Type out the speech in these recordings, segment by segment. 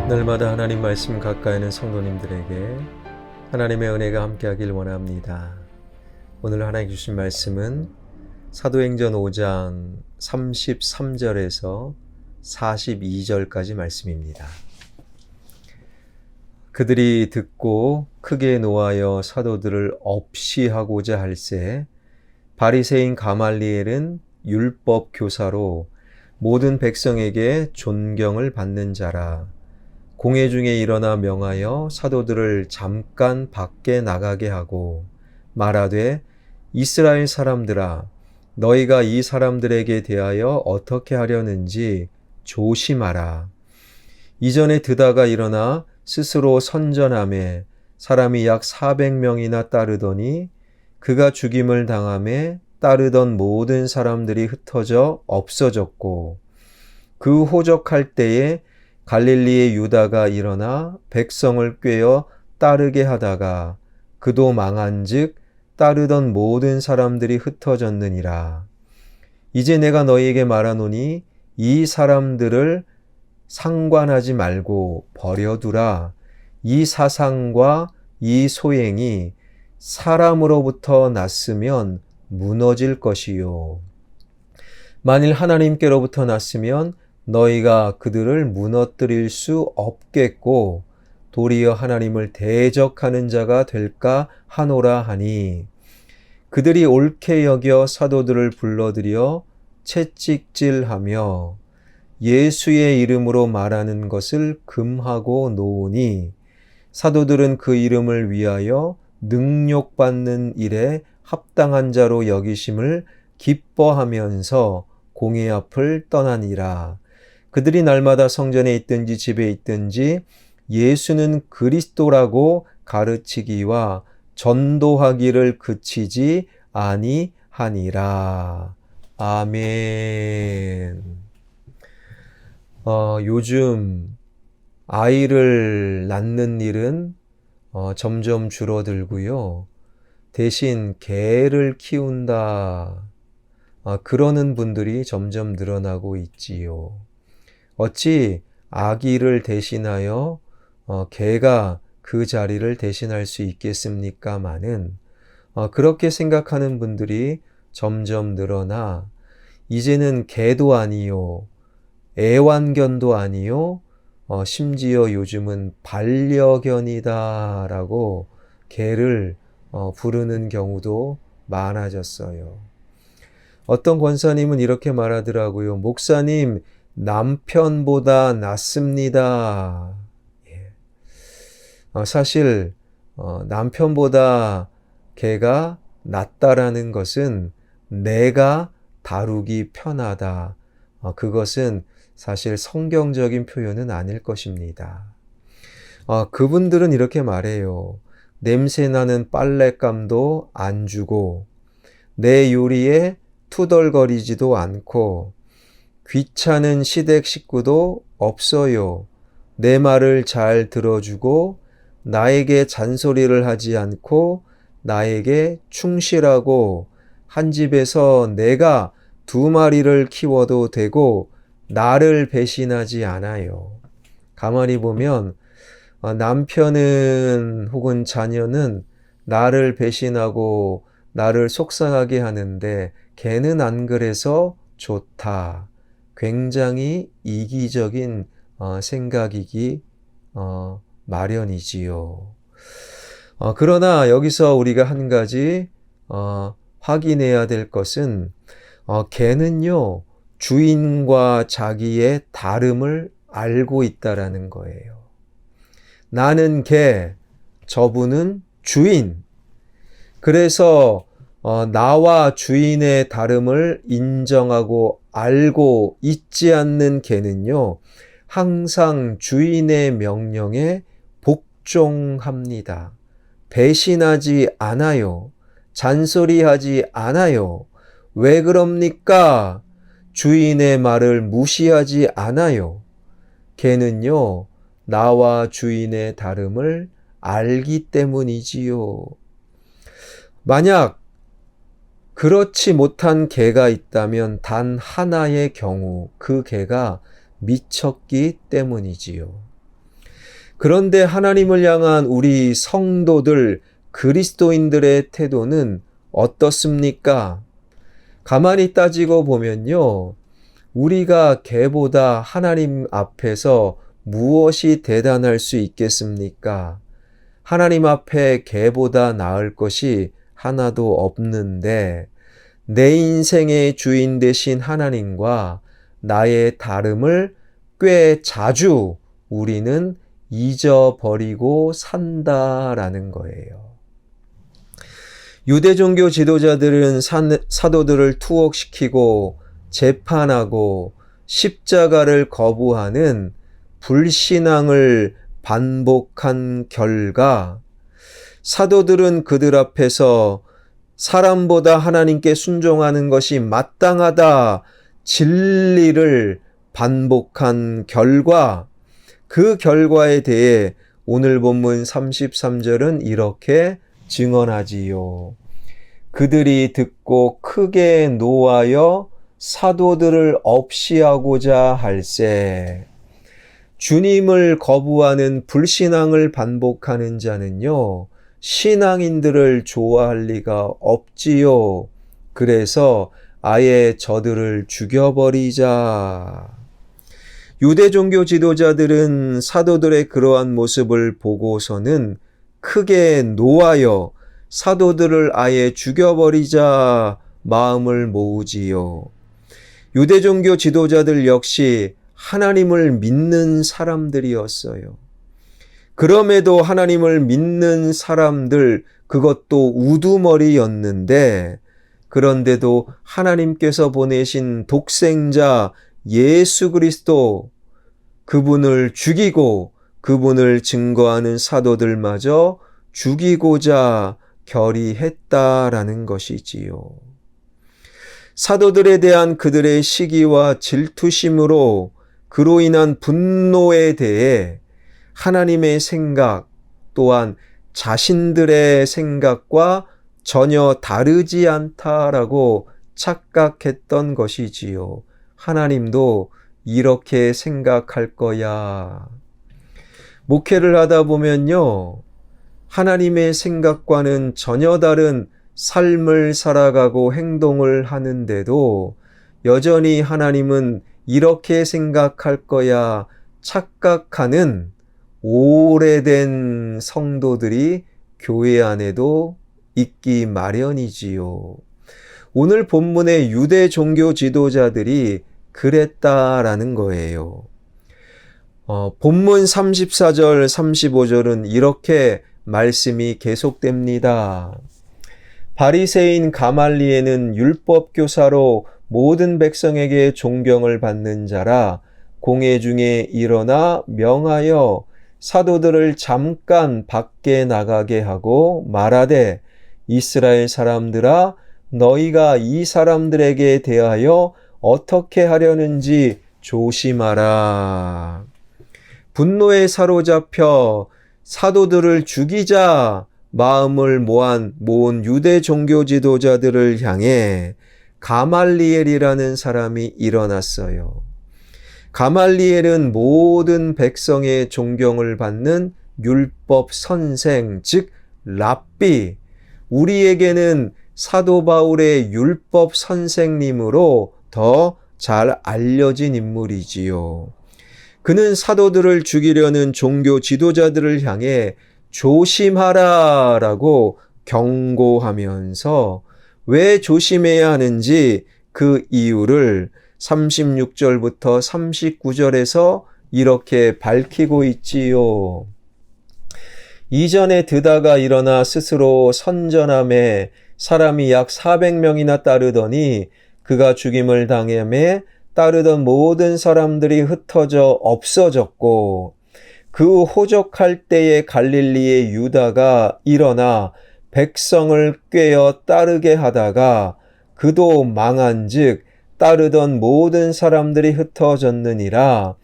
날마다 하나님 말씀 가까이 있는 성도님들에게 하나님의 은혜가 함께하길 원합니다. 오늘 하나님 주신 말씀은 사도행전 5장 33절에서 42절까지 말씀입니다. 그들이 듣고 크게 노하여 사도들을 업시하고자 할새 바리새인 가말리엘은 율법 교사로 모든 백성에게 존경을 받는 자라. 공회 중에 일어나 명하여 사도들을 잠깐 밖에 나가게 하고 말하되 이스라엘 사람들아 너희가 이 사람들에게 대하여 어떻게 하려는지 조심하라. 이전에 드다가 일어나 스스로 선전하매 사람이 약 400명이나 따르더니 그가 죽임을 당하매 따르던 모든 사람들이 흩어져 없어졌고 그 호적할 때에 갈릴리의 유다가 일어나 백성을 꾀어 따르게 하다가 그도 망한즉 따르던 모든 사람들이 흩어졌느니라. 이제 내가 너희에게 말하노니 이 사람들을 상관하지 말고 버려두라. 이 사상과 이 소행이 사람으로부터 났으면 무너질 것이요. 만일 하나님께로부터 났으면 너희가 그들을 무너뜨릴 수 없겠고 도리어 하나님을 대적하는 자가 될까 하노라 하니 그들이 옳게 여겨 사도들을 불러들여 채찍질하며 예수의 이름으로 말하는 것을 금하고 놓으니 사도들은 그 이름을 위하여 능욕받는 일에 합당한 자로 여기심을 기뻐하면서 공회 앞을 떠나니라. 그들이 날마다 성전에 있든지 집에 있든지 예수는 그리스도라고 가르치기와 전도하기를 그치지 아니하니라. 아멘. 요즘 아이를 낳는 일은 점점 줄어들고요. 대신 개를 키운다. 그러는 분들이 점점 늘어나고 있지요. 어찌 아기를 대신하여 개가 그 자리를 대신할 수 있겠습니까마는 그렇게 생각하는 분들이 점점 늘어나 이제는 개도 아니요 애완견도 아니요 심지어 요즘은 반려견이다라고 개를 부르는 경우도 많아졌어요. 어떤 권사님은 이렇게 말하더라고요. 목사님, 남편보다 낫습니다. 사실 남편보다 개가 낫다라는 것은 내가 다루기 편하다. 그것은 사실 성경적인 표현은 아닐 것입니다. 그분들은 이렇게 말해요. 냄새나는 빨랫감도 안 주고 내 요리에 투덜거리지도 않고 귀찮은 시댁 식구도 없어요. 내 말을 잘 들어주고 나에게 잔소리를 하지 않고 나에게 충실하고 한 집에서 내가 2마리를 키워도 되고 나를 배신하지 않아요. 가만히 보면 남편은 혹은 자녀는 나를 배신하고 나를 속상하게 하는데 걔는 안 그래서 좋다. 굉장히 이기적인 생각이기 마련이지요. 그러나 여기서 우리가 한 가지 확인해야 될 것은 개는요 주인과 자기의 다름을 알고 있다라는 거예요. 나는 개, 저분은 주인. 그래서 나와 주인의 다름을 인정하고 알고 있지 않는 개는요, 항상 주인의 명령에 복종합니다. 배신하지 않아요. 잔소리하지 않아요. 왜 그럽니까? 주인의 말을 무시하지 않아요. 개는요, 나와 주인의 다름을 알기 때문이지요. 만약 그렇지 못한 개가 있다면 단 하나의 경우 그 개가 미쳤기 때문이지요. 그런데 하나님을 향한 우리 성도들, 그리스도인들의 태도는 어떻습니까? 가만히 따지고 보면요. 우리가 개보다 하나님 앞에서 무엇이 대단할 수 있겠습니까? 하나님 앞에 개보다 나을 것이 하나도 없는데 내 인생의 주인 되신 하나님과 나의 다름을 꽤 자주 우리는 잊어버리고 산다라는 거예요. 유대 종교 지도자들은 사도들을 투옥시키고 재판하고 십자가를 거부하는 불신앙을 반복한 결과 사도들은 그들 앞에서 사람보다 하나님께 순종하는 것이 마땅하다 진리를 반복한 결과 그 결과에 대해 오늘 본문 33절은 이렇게 증언하지요. 그들이 듣고 크게 노하여 사도들을 없이하고자 할세. 주님을 거부하는 불신앙을 반복하는 자는요, 신앙인들을 좋아할 리가 없지요. 그래서 아예 저들을 죽여버리자. 유대 종교 지도자들은 사도들의 그러한 모습을 보고서는 크게 노하여 사도들을 아예 죽여버리자 마음을 모으지요. 유대 종교 지도자들 역시 하나님을 믿는 사람들이었어요. 그럼에도 하나님을 믿는 사람들, 그것도 우두머리였는데, 그런데도 하나님께서 보내신 독생자 예수 그리스도, 그분을 죽이고 그분을 증거하는 사도들마저 죽이고자 결의했다라는 것이지요. 사도들에 대한 그들의 시기와 질투심으로 그로 인한 분노에 대해 하나님의 생각 또한 자신들의 생각과 전혀 다르지 않다라고 착각했던 것이지요. 하나님도 이렇게 생각할 거야. 목회를 하다 보면요, 하나님의 생각과는 전혀 다른 삶을 살아가고 행동을 하는데도 여전히 하나님은 이렇게 생각할 거야 착각하는 오래된 성도들이 교회 안에도 있기 마련이지요. 오늘 본문의 유대 종교 지도자들이 그랬다라는 거예요. 본문 34절, 35절은 이렇게 말씀이 계속됩니다. 바리새인 가말리엘은 율법 교사로 모든 백성에게 존경을 받는 자라 공회 중에 일어나 명하여 사도들을 잠깐 밖에 나가게 하고 말하되 이스라엘 사람들아 너희가 이 사람들에게 대하여 어떻게 하려는지 조심하라. 분노에 사로잡혀 사도들을 죽이자 마음을 모은 유대 종교 지도자들을 향해 가말리엘이라는 사람이 일어났어요. 가말리엘은 모든 백성의 존경을 받는 율법 선생, 즉 랍비, 우리에게는 사도 바울의 율법 선생님으로 더 잘 알려진 인물이지요. 그는 사도들을 죽이려는 종교 지도자들을 향해 조심하라 라고 경고하면서 왜 조심해야 하는지 그 이유를 36절부터 39절에서 이렇게 밝히고 있지요. 이전에 드다가 일어나 스스로 선전함에 사람이 약 400명이나 따르더니 그가 죽임을 당함에 따르던 모든 사람들이 흩어져 없어졌고 그 호적할 때에 갈릴리의 유다가 일어나 백성을 꾀어 따르게 하다가 그도 망한즉 따르던 모든 사람들이 흩어졌느니라.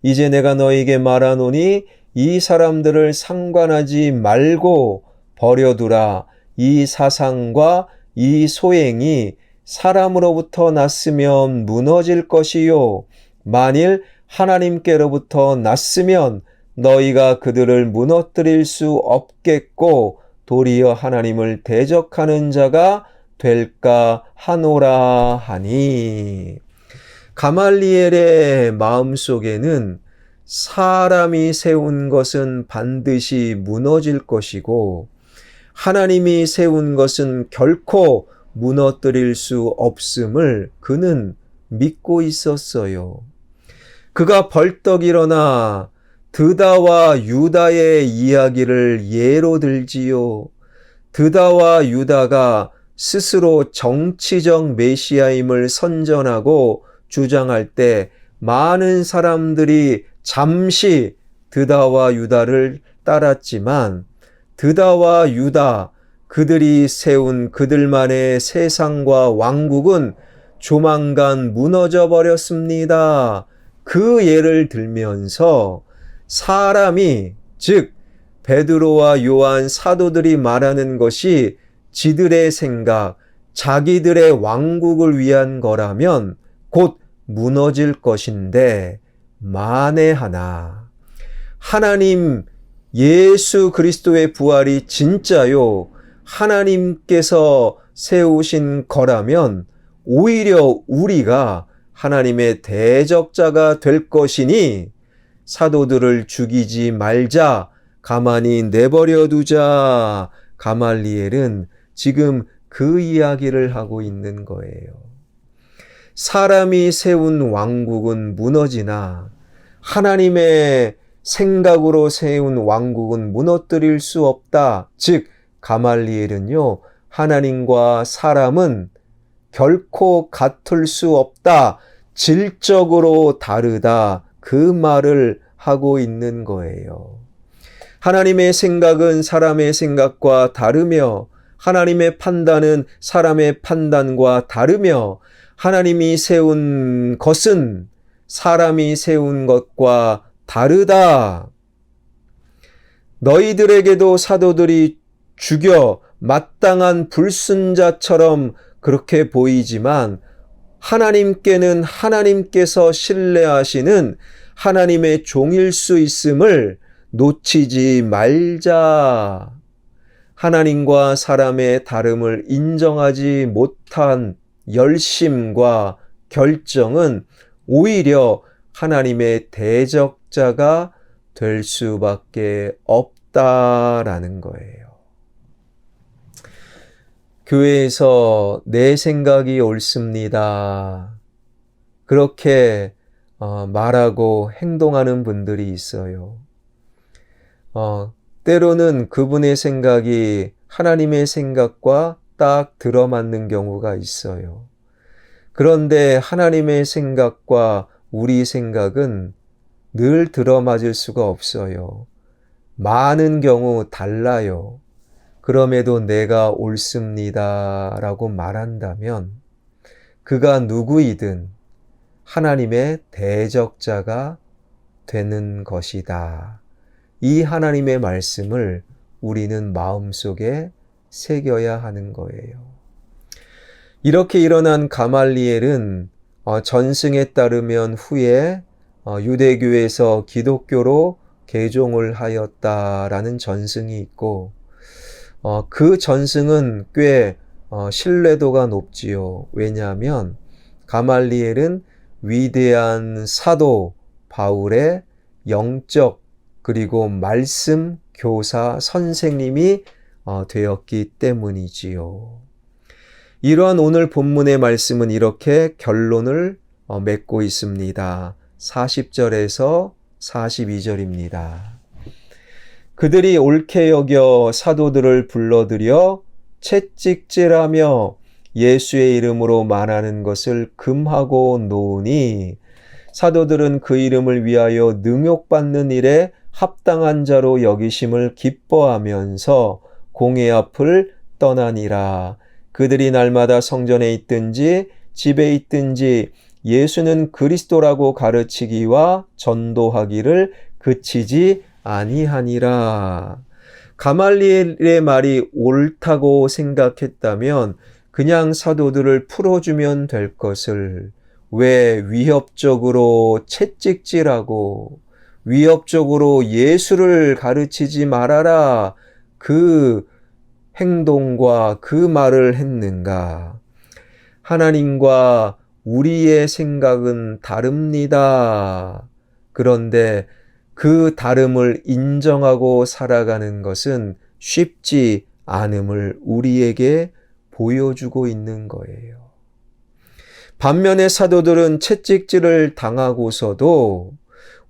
이제 내가 너희에게 말하노니 이 사람들을 상관하지 말고 버려두라. 이 사상과 이 소행이 사람으로부터 났으면 무너질 것이요 만일 하나님께로부터 났으면 너희가 그들을 무너뜨릴 수 없겠고 도리어 하나님을 대적하는 자가 될까 하노라 하니. 가말리엘의 마음속에는 사람이 세운 것은 반드시 무너질 것이고 하나님이 세운 것은 결코 무너뜨릴 수 없음을 그는 믿고 있었어요. 그가 벌떡 일어나 드다와 유다의 이야기를 예로 들지요. 드다와 유다가 스스로 정치적 메시아임을 선전하고 주장할 때 많은 사람들이 잠시 드다와 유다를 따랐지만 드다와 유다, 그들이 세운 그들만의 세상과 왕국은 조만간 무너져 버렸습니다. 그 예를 들면서 사람이, 즉 베드로와 요한 사도들이 말하는 것이 지들의 생각, 자기들의 왕국을 위한 거라면 곧 무너질 것인데, 만에 하나 하나님 예수 그리스도의 부활이 진짜요 하나님께서 세우신 거라면 오히려 우리가 하나님의 대적자가 될 것이니 사도들을 죽이지 말자, 가만히 내버려 두자. 가말리엘은 지금 그 이야기를 하고 있는 거예요. 사람이 세운 왕국은 무너지나 하나님의 생각으로 세운 왕국은 무너뜨릴 수 없다. 즉 가말리엘은요, 하나님과 사람은 결코 같을 수 없다. 질적으로 다르다. 그 말을 하고 있는 거예요. 하나님의 생각은 사람의 생각과 다르며 하나님의 판단은 사람의 판단과 다르며 하나님이 세운 것은 사람이 세운 것과 다르다. 너희들에게도 사도들이 죽여 마땅한 불순자처럼 그렇게 보이지만 하나님께는 하나님께서 신뢰하시는 하나님의 종일 수 있음을 놓치지 말자. 하나님과 사람의 다름을 인정하지 못한 열심과 결정은 오히려 하나님의 대적자가 될 수밖에 없다라는 거예요. 교회에서 내 생각이 옳습니다. 그렇게 말하고 행동하는 분들이 있어요. 때로는 그분의 생각이 하나님의 생각과 딱 들어맞는 경우가 있어요. 그런데 하나님의 생각과 우리 생각은 늘 들어맞을 수가 없어요. 많은 경우 달라요. 그럼에도 내가 옳습니다 라고 말한다면 그가 누구이든 하나님의 대적자가 되는 것이다. 이 하나님의 말씀을 우리는 마음속에 새겨야 하는 거예요. 이렇게 일어난 가말리엘은 전승에 따르면 후에 유대교에서 기독교로 개종을 하였다라는 전승이 있고 그 전승은 꽤 신뢰도가 높지요. 왜냐하면 가말리엘은 위대한 사도 바울의 영적 그리고 말씀 교사 선생님이 되었기 때문이지요. 이러한 오늘 본문의 말씀은 이렇게 결론을 맺고 있습니다. 40절에서 42절입니다. 그들이 옳게 여겨 사도들을 불러들여 채찍질하며 예수의 이름으로 말하는 것을 금하고 놓으니 사도들은 그 이름을 위하여 능욕받는 일에 합당한 자로 여기심을 기뻐하면서 공회 앞을 떠나니라. 그들이 날마다 성전에 있든지 집에 있든지 예수는 그리스도라고 가르치기와 전도하기를 그치지 아니하니라. 가말리엘의 말이 옳다고 생각했다면 그냥 사도들을 풀어주면 될 것을 왜 위협적으로 채찍질하고 위협적으로 예수를 가르치지 말아라, 그 행동과 그 말을 했는가? 하나님과 우리의 생각은 다릅니다. 그런데 그 다름을 인정하고 살아가는 것은 쉽지 않음을 우리에게 보여주고 있는 거예요. 반면에 사도들은 채찍질을 당하고서도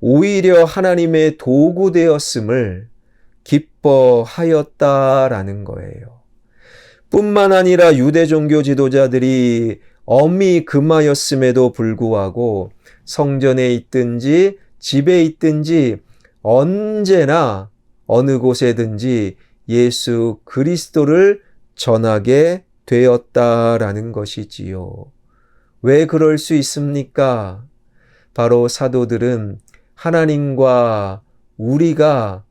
오히려 하나님의 도구 되었음을 기뻐하였다라는 거예요. 뿐만 아니라 유대 종교 지도자들이 엄히 금하였음에도 불구하고 성전에 있든지 집에 있든지 언제나 어느 곳에든지 예수 그리스도를 전하게 되었다라는 것이지요. 왜 그럴 수 있습니까? 바로 사도들은 하나님과 우리가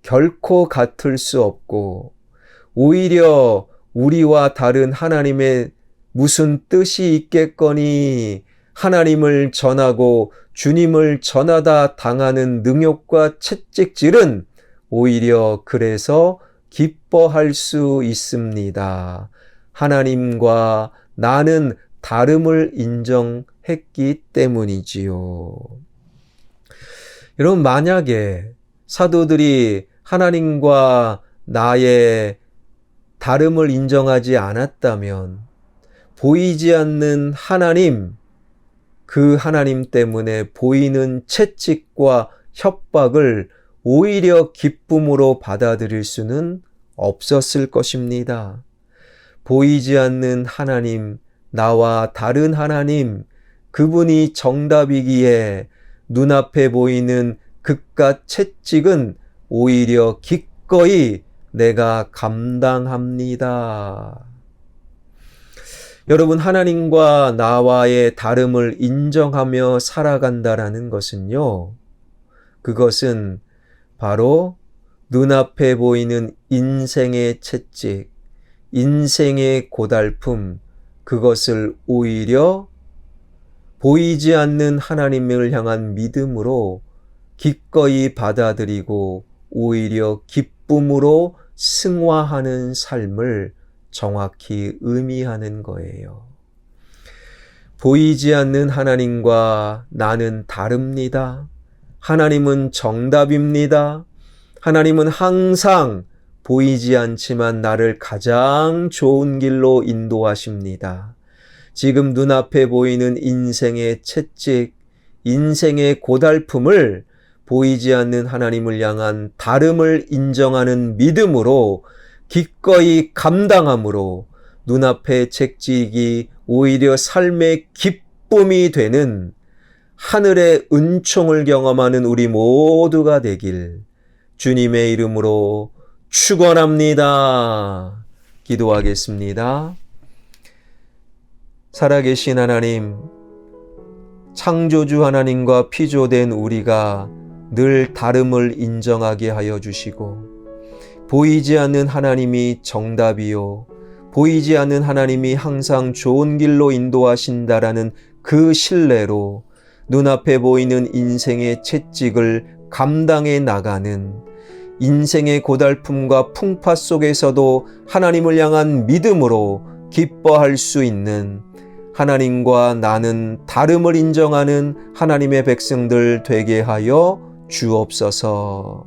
결코 같을 수 없고 오히려 우리와 다른 하나님의 무슨 뜻이 있겠거니 하나님을 전하고 주님을 전하다 당하는 능욕과 채찍질은 오히려 그래서 기뻐할 수 있습니다. 하나님과 나는 다름을 인정했기 때문이지요. 여러분, 만약에 사도들이 하나님과 나의 다름을 인정하지 않았다면 보이지 않는 하나님, 그 하나님 때문에 보이는 채찍과 협박을 오히려 기쁨으로 받아들일 수는 없었을 것입니다. 보이지 않는 하나님, 나와 다른 하나님, 그분이 정답이기에 눈앞에 보이는 극과 채찍은 오히려 기꺼이 내가 감당합니다. 여러분, 하나님과 나와의 다름을 인정하며 살아간다라는 것은요, 그것은 바로 눈앞에 보이는 인생의 채찍, 인생의 고달픔, 그것을 오히려 보이지 않는 하나님을 향한 믿음으로 기꺼이 받아들이고 오히려 기쁨으로 승화하는 삶을 정확히 의미하는 거예요. 보이지 않는 하나님과 나는 다릅니다. 하나님은 정답입니다. 하나님은 항상 보이지 않지만 나를 가장 좋은 길로 인도하십니다. 지금 눈앞에 보이는 인생의 채찍, 인생의 고달픔을 보이지 않는 하나님을 향한 다름을 인정하는 믿음으로 기꺼이 감당함으로 눈앞의 채찍이 오히려 삶의 기쁨이 되는 하늘의 은총을 경험하는 우리 모두가 되길 주님의 이름으로 축원합니다. 기도하겠습니다. 살아계신 하나님, 창조주 하나님과 피조된 우리가 늘 다름을 인정하게 하여 주시고 보이지 않는 하나님이 정답이요 보이지 않는 하나님이 항상 좋은 길로 인도하신다라는 그 신뢰로 눈앞에 보이는 인생의 채찍을 감당해 나가는 인생의 고달픔과 풍파 속에서도 하나님을 향한 믿음으로 기뻐할 수 있는 하나님과 나는 다름을 인정하는 하나님의 백성들 되게 하여 주옵소서.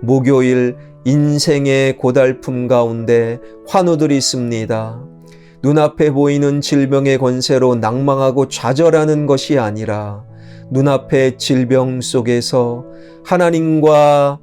목요일 인생의 고달픔 가운데 환우들이 있습니다. 눈앞에 보이는 질병의 권세로 낭망하고 좌절하는 것이 아니라 눈앞의 질병 속에서 하나님과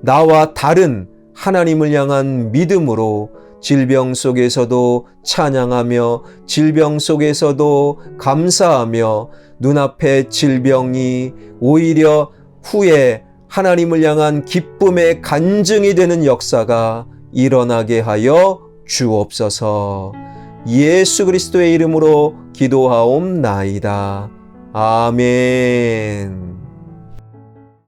나와 다른 하나님을 향한 믿음으로 질병 속에서도 찬양하며 질병 속에서도 감사하며 눈앞의 질병이 오히려 후에 하나님을 향한 기쁨의 간증이 되는 역사가 일어나게 하여 주옵소서. 예수 그리스도의 이름으로 기도하옵나이다. 아멘.